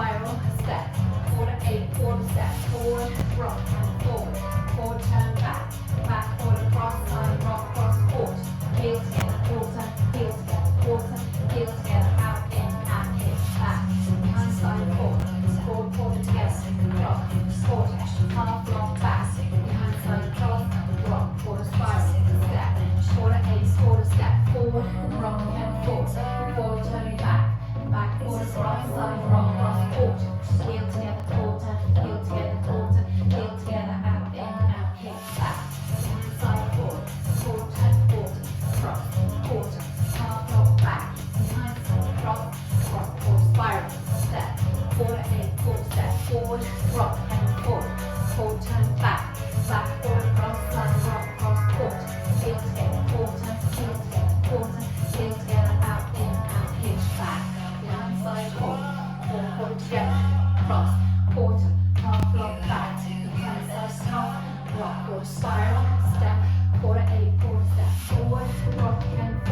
spiral, step, quarter eight, quarter step, forward, rock, and forward, forward, turn back, back, quarter, cross, side, rock, cross, quarter, heel together, quarter, heel together, quarter, heel together, out, in, back, behind, side, forward, forward, quarter together, rock, quarter, half, long, back, behind, side, cross, rock, quarter, spiral, step, quarter eight, quarter step, forward, rock, and forward, forward, turn back, back, quarter, cross, side, rock, cross, quarter, heel together, quarter, heel together, quarter, heel together, out, in, back, behind, side, forward, quarter, quarter, cross, quarter, half, rock, back, behind, side, cross, rock, quarter, spiral, step, quarter eight, quarter step, forward, rock, and forward, forward, turn back, back, quarter, cross, side, rock, cross, quarter, heel together, quarter, heel together, quarter, heel together, out, hitch, back, behind, side, forward, forward, quarter together, cross, quarter, half, block, back, behind, side, half, rock, quarter, spiral, step, quarter eight, quarter step, forward, rock, and